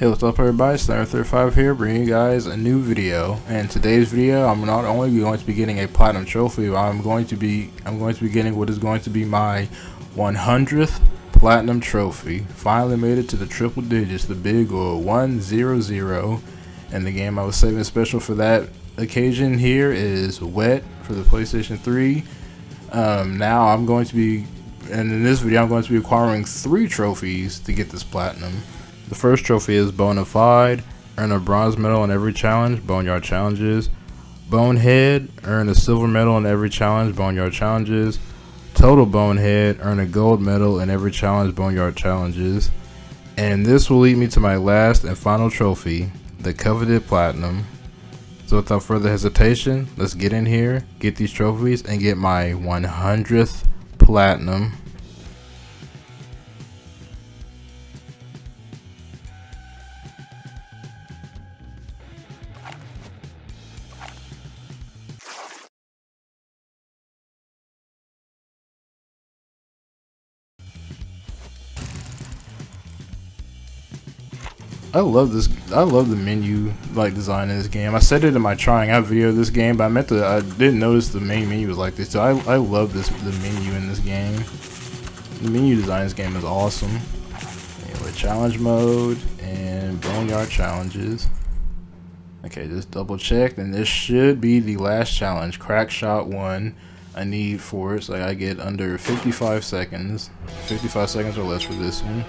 Hey, what's up everybody, Sniper35 here, bringing you guys a new video. And today's video, I'm not only going to be getting a platinum trophy, but I'm going to be getting what is going to be my 100th platinum trophy. Finally made it to the triple digits, the big old 100. And the game I was saving special for that occasion here is Wet for the PlayStation 3. Now I'm going to be, and in this video I'm going to be acquiring 3 trophies to get this platinum. The first trophy is Bonafied, earn a bronze medal in every challenge, Boneyard challenges. Bonehead, earn a silver medal in every challenge, Boneyard challenges. Total Bonehead, earn a gold medal in every challenge, Boneyard challenges. And this will lead me to my last and final trophy, the coveted platinum. So without further hesitation, let's get in here, get these trophies, and get my 100th platinum. I love this. I love the menu design in this game. I said it in my trying out video of this game, but I didn't notice the main menu was like this. So I love the menu in this game. The menu design in this game is awesome. Anyway, challenge mode and Boneyard challenges. Okay, just double checked, and this should be the last challenge. Crack shot 1. I need for it, so I get under 55 seconds. 55 seconds or less for this one.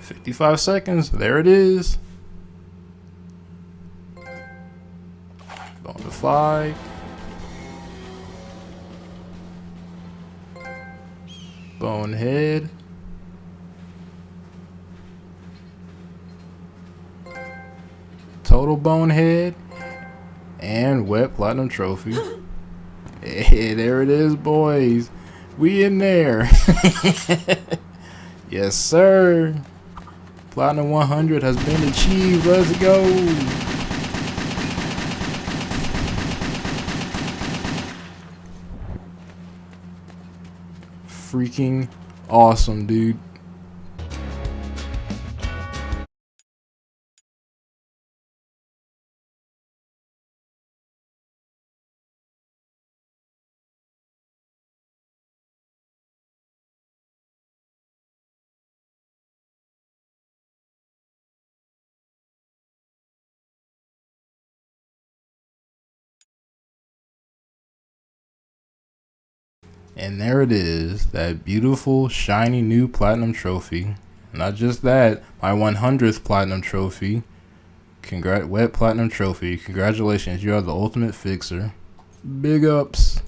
Fifty-five seconds. There it is. Bonafied. Bonehead. Total Bonehead. And Wet Platinum Trophy. Hey, there it is, boys. We in there. Yes, sir. Platinum 100 has been achieved. Let's go. Freaking awesome, dude. And there it is, that beautiful, shiny new platinum trophy. Not just that, my 100th platinum trophy. Wet platinum trophy. Congratulations, you are the ultimate fixer. Big ups.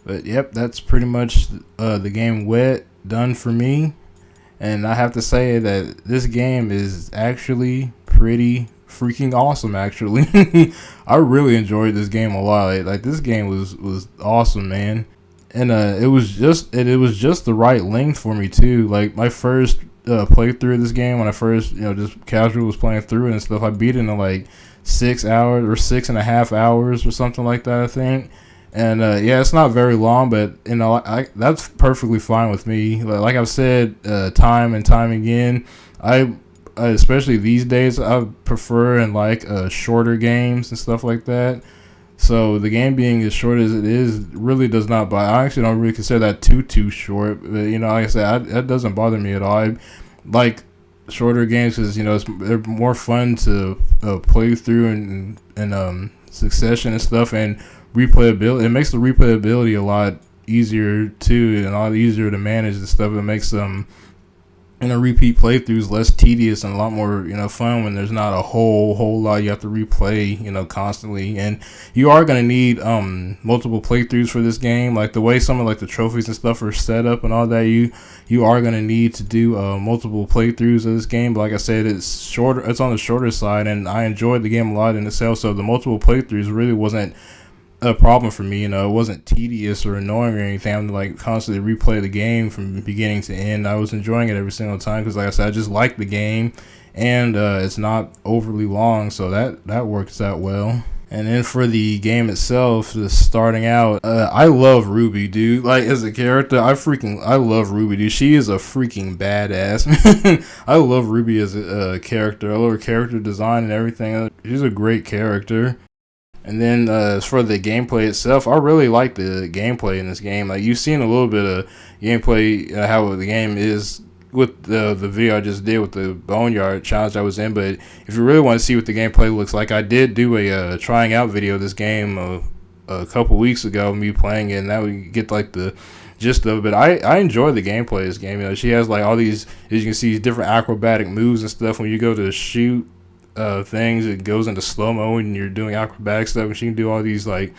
But yep, that's pretty much the game Wet done for me. And I have to say that this game is actually pretty freaking awesome, actually. I really enjoyed this game a lot. Like this game was awesome, man. And it was just the right length for me too. Like my first playthrough of this game, when I first just casual was playing through it and stuff, I beat it in like 6 hours or 6.5 hours or something like that, I think. And yeah, it's not very long, but that's perfectly fine with me. Like I've said time and time again, I especially these days I prefer and like shorter games and stuff like that. So the game being as short as it is really does not bother. I actually don't really consider that too short. But like I said, that doesn't bother me at all. I like shorter games because they're more fun to play through and succession and stuff, and replayability. It makes the replayability a lot easier too, and a lot easier to manage and stuff. It makes repeat playthroughs less tedious and a lot more fun when there's not a whole lot you have to replay constantly. And you are going to need multiple playthroughs for this game, like the way some of like the trophies and stuff are set up and all that. You are going to need to do multiple playthroughs of this game, but like I said, it's on the shorter side, and I enjoyed the game a lot in itself, so the multiple playthroughs really wasn't a problem for me. It wasn't tedious or annoying or anything. I'm like constantly replay the game from beginning to end. I was enjoying it every single time because, like I said, I just like the game, and it's not overly long, so that works out well. And then for the game itself, just starting out, I love Ruby, dude. Like as a character, I love Ruby, dude. She is a freaking badass. I love Ruby as a character. I love her character design and everything. She's a great character. And then as for the gameplay itself, I really like the gameplay in this game. Like you've seen a little bit of gameplay, how the game is with the video I just did with the Boneyard challenge I was in. But if you really want to see what the gameplay looks like, I did do a trying out video of this game a couple weeks ago, me playing it, and that would get like the gist of it. But I enjoy the gameplay of this game. She has like all these, as you can see, different acrobatic moves and stuff. When you go to shoot things, it goes into slow-mo and you're doing acrobatic stuff, and she can do all these like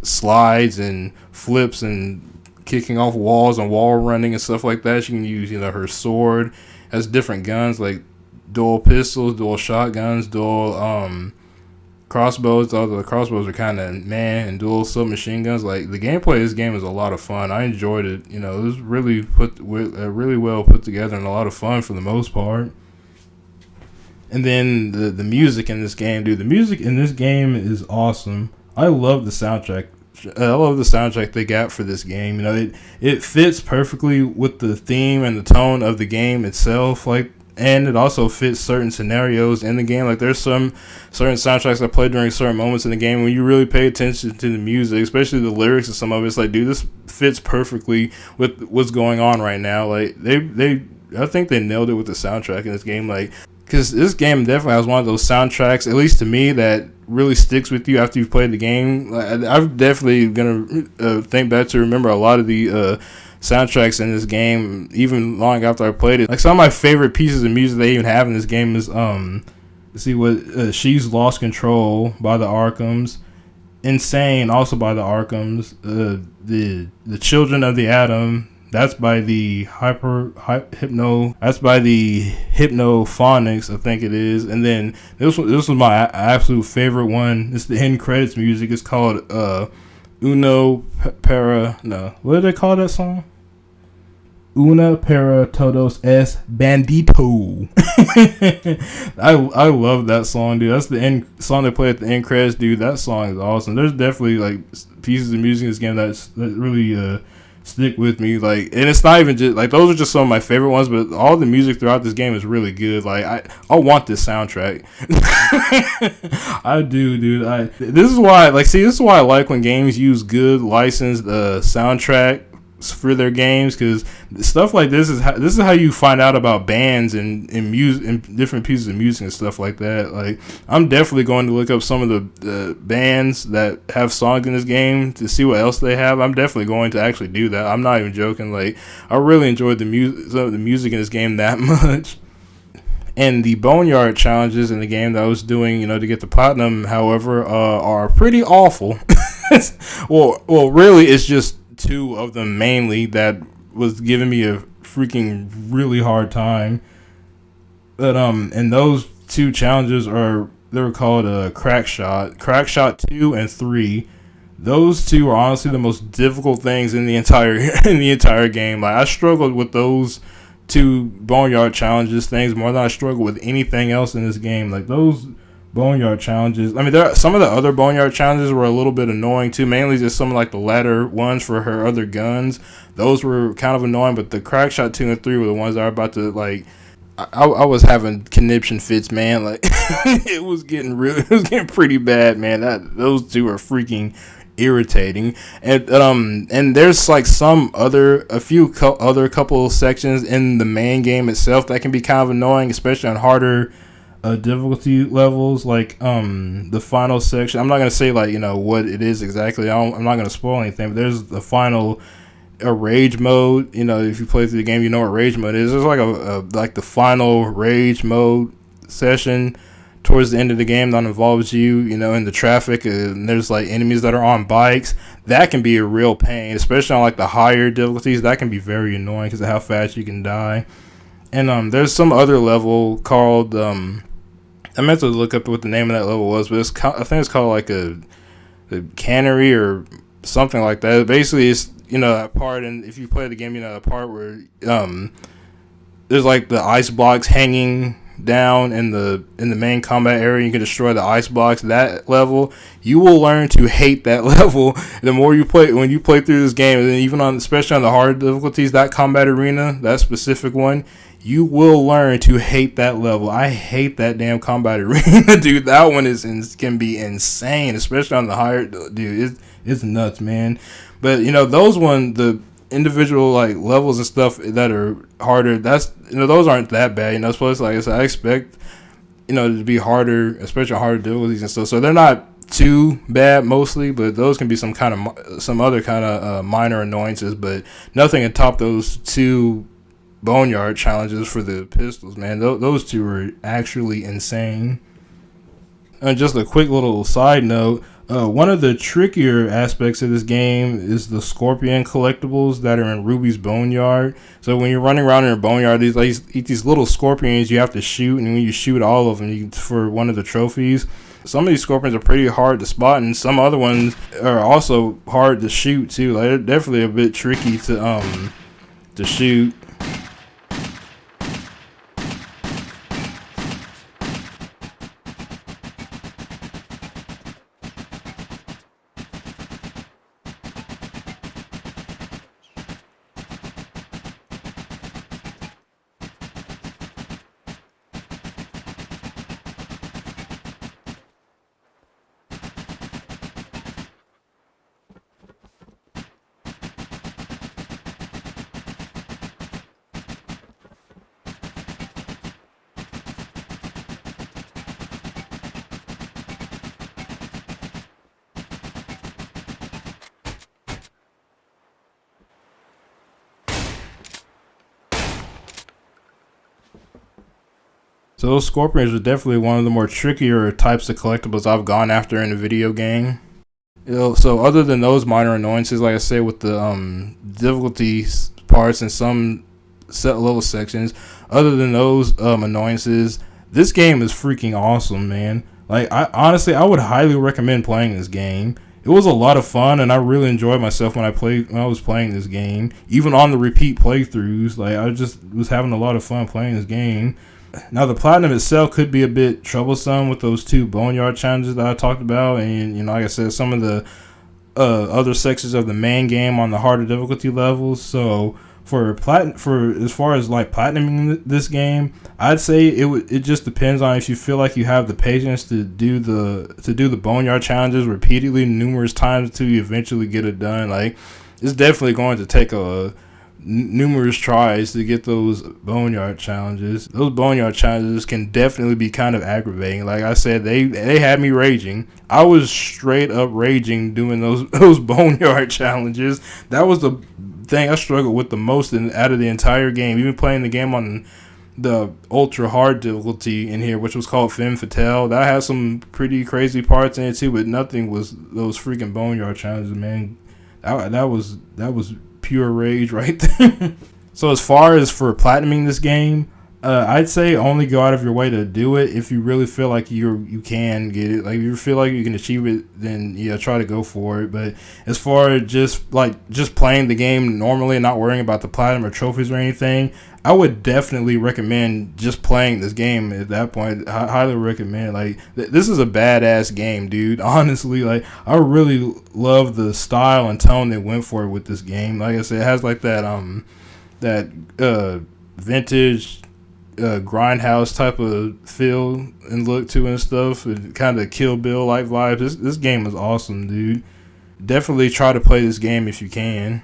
slides and flips and kicking off walls and wall running and stuff like that. She can use her sword, has different guns like dual pistols, dual shotguns, dual crossbows. Although the crossbows are kind of and dual submachine guns. Like the gameplay of this game is a lot of fun. I enjoyed it. It was really really well put together and a lot of fun for the most part. And then the music in this game, dude. The music in this game is awesome. I love the soundtrack. I love the soundtrack they got for this game. It fits perfectly with the theme and the tone of the game itself. Like, and it also fits certain scenarios in the game. Like, there's some certain soundtracks I play during certain moments in the game when you really pay attention to the music, especially the lyrics and some of it. It's like, dude, this fits perfectly with what's going on right now. Like, I think they nailed it with the soundtrack in this game. Like, because this game definitely has one of those soundtracks, at least to me, that really sticks with you after you've played the game. I'm definitely going to think back to remember a lot of the soundtracks in this game, even long after I played it. Like, some of my favorite pieces of music they even have in this game is, She's Lost Control by the Arkhams, Insane, also by the Arkhams, the Children of the Atom, that's by the That's by the Hypnophonics, I think it is. And then this was my absolute favorite one. It's the end credits music. It's called Uno para. No, what did they call that song? Una para todos es bandito. I love that song, dude. That's the end song they play at the end credits, dude. That song is awesome. There's definitely like pieces of music in this game that really stick with me. Like, and it's not even just like those are just some of my favorite ones, but all the music throughout this game is really good. Like, I want this soundtrack. I do, dude. This is why I like when games use good licensed soundtrack for their games, because stuff like this is how you find out about bands and music and different pieces of music and stuff like that. Like, I'm definitely going to look up some of the bands that have songs in this game to see what else they have. I'm definitely going to actually do that. I'm not even joking. Like, I really enjoyed the music in this game that much. And the Boneyard challenges in the game that I was doing, to get the platinum, however, are pretty awful. well, really, it's just 2 of them mainly that was giving me a freaking really hard time. But and those 2 challenges they were called Crack Shot 2 and 3. Those 2 are honestly the most difficult things in the entire game. Like, I struggled with those 2 Boneyard challenges things more than I struggle with anything else in this game. Like, those Boneyard challenges, I mean, some of the other Boneyard challenges were a little bit annoying too, mainly just some of like the ladder ones for her other guns. Those were kind of annoying, but the Crack Shot 2 and 3 were the ones that I were about to, like, I was having conniption fits, man. Like, it was getting pretty bad, man. Those 2 are freaking irritating. And there's like a few other couple sections in the main game itself that can be kind of annoying, especially on harder difficulty levels. Like the final section, I'm not gonna say like what it is exactly. I'm not gonna spoil anything, but there's the final rage mode. If you play through the game, you know what rage mode is. There's like like the final rage mode session towards the end of the game that involves you, in the traffic, and there's like enemies that are on bikes. That can be a real pain, especially on like the higher difficulties. That can be very annoying because of how fast you can die. And there's some other level called I meant to look up what the name of that level was, but I think it's called like a cannery or something like that. Basically, it's that part, and if you play the game, that part where there's like the ice blocks hanging down in the main combat area. You can destroy the ice blocks. That level, you will learn to hate that level the more you play. When you play through this game, and then even especially on the hard difficulties, that combat arena, that specific one, you will learn to hate that level. I hate that damn combat arena, dude. That one can be insane, especially on the higher, dude. It's nuts, man. But those the individual like levels and stuff that are harder, that's those aren't that bad. Suppose like I said, I expect to be harder, especially harder difficulties and stuff. So they're not too bad mostly, but those can be some other kind of minor annoyances, but nothing can top those 2 Boneyard challenges for the pistols, man. Those 2 were actually insane. And just a quick little side note, one of the trickier aspects of this game is the scorpion collectibles that are in Ruby's Boneyard. So when you're running around in a boneyard, these little scorpions you have to shoot, and when you shoot all of them for one of the trophies. Some of these scorpions are pretty hard to spot, and some other ones are also hard to shoot too. Like, they're definitely a bit tricky to shoot. So those scorpions are definitely one of the more trickier types of collectibles I've gone after in a video game. So other than those minor annoyances, like I said, with the difficulty parts and some set level sections, other than those annoyances, this game is freaking awesome, man. Like, I would highly recommend playing this game. It was a lot of fun, and I really enjoyed myself when I was playing this game. Even on the repeat playthroughs, like, I just was having a lot of fun playing this game. Now, the platinum itself could be a bit troublesome with those 2 Boneyard challenges that I talked about, and like I said, some of the other sections of the main game on the harder difficulty levels. So for as far as like platinuming this game, I'd say it just depends on if you feel like you have the patience to do the Boneyard challenges repeatedly numerous times until you eventually get it done. Like, it's definitely going to take numerous tries to get those Boneyard challenges. Those Boneyard challenges can definitely be kind of aggravating. Like I said, they had me raging. I was straight up raging doing those Boneyard challenges. That was the thing I struggled with the most out of the entire game. Even playing the game on the ultra hard difficulty in here, which was called Femme Fatale, that had some pretty crazy parts in it too, but nothing was those freaking Boneyard challenges, man. That was pure rage right there. So as far as for platinuming this game, I'd say only go out of your way to do it if you really feel like you can get it. Like if you feel like you can achieve it, then yeah, try to go for it. But as far as just playing the game normally and not worrying about the platinum or trophies or anything, I would definitely recommend just playing this game at that point. I highly recommend. Like this is a badass game, dude. Honestly, like I really love the style and tone they went for with this game. Like I said, it has like that vintage grindhouse type of feel and look to it and stuff, and kind of Kill Bill like vibes. This game is awesome, dude. Definitely try to play this game if you can.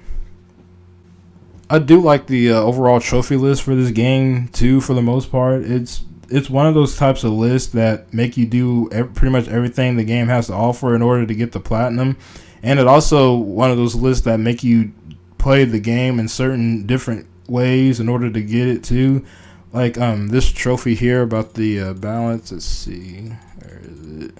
I do like the overall trophy list for this game too. For the most part, it's one of those types of lists that make you do pretty much everything the game has to offer in order to get the platinum, and it also one of those lists that make you play the game in certain different ways in order to get it too. Like this trophy here about the balance. Let's see, where is it?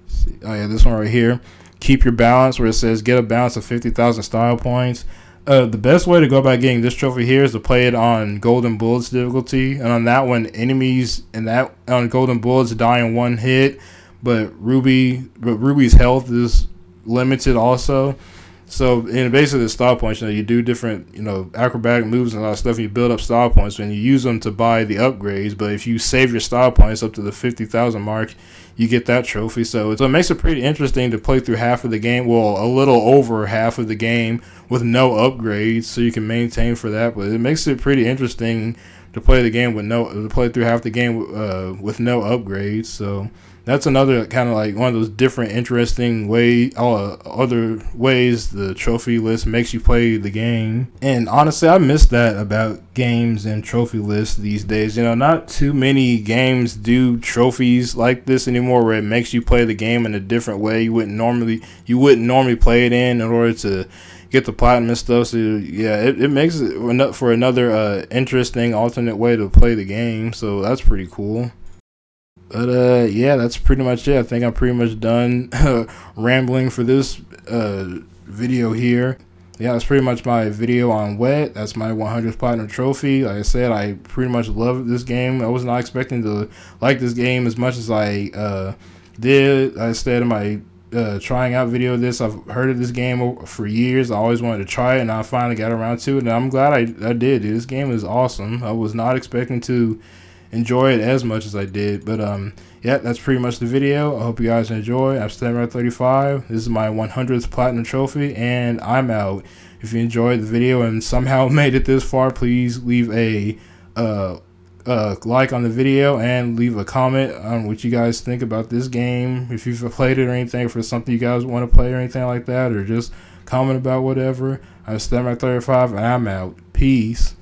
Let's see. Oh yeah, this one right here. Keep your balance, where it says get a balance of 50,000 style points. The best way to go about getting this trophy here is to play it on Golden Bullets difficulty, and on that one, enemies on Golden Bullets die in one hit, but Ruby's health is limited also. So in basically the style points, you do different acrobatic moves and a lot of stuff, and you build up style points and you use them to buy the upgrades. But if you save your style points up to the 50,000 mark, you get that trophy. So it makes it pretty interesting to play through half of the game, well, a little over half of the game with no upgrades, so you can maintain for that. But it makes it pretty interesting to play through half the game with no upgrades. So that's another kind of like one of those different interesting other ways the trophy list makes you play the game. And honestly, I miss that about games and trophy lists these days. Not too many games do trophies like this anymore, where it makes you play the game in a different way you wouldn't normally play it in order to get the platinum and stuff. So yeah, it makes it for another interesting alternate way to play the game. So that's pretty cool. But yeah, that's pretty much it. I think I'm pretty much done rambling for this video here. Yeah, that's pretty much my video on Wet. That's my 100th platinum trophy. Like I said, I pretty much love this game. I was not expecting to like this game as much as I did. I said in my trying out video of this, I've heard of this game for years. I always wanted to try it, and I finally got around to it, and I'm glad I did. Dude, this game is awesome. I was not expecting to enjoy it as much as I did, but yeah, that's pretty much the video. I hope you guys enjoy. I'm Stammer35. This is my 100th platinum trophy, and I'm out. If you enjoyed the video and somehow made it this far, please leave a like on the video and leave a comment on what you guys think about this game. If you've played it or anything, for something you guys want to play or anything like that, or just comment about whatever. I'm Stammer35, and I'm out. Peace.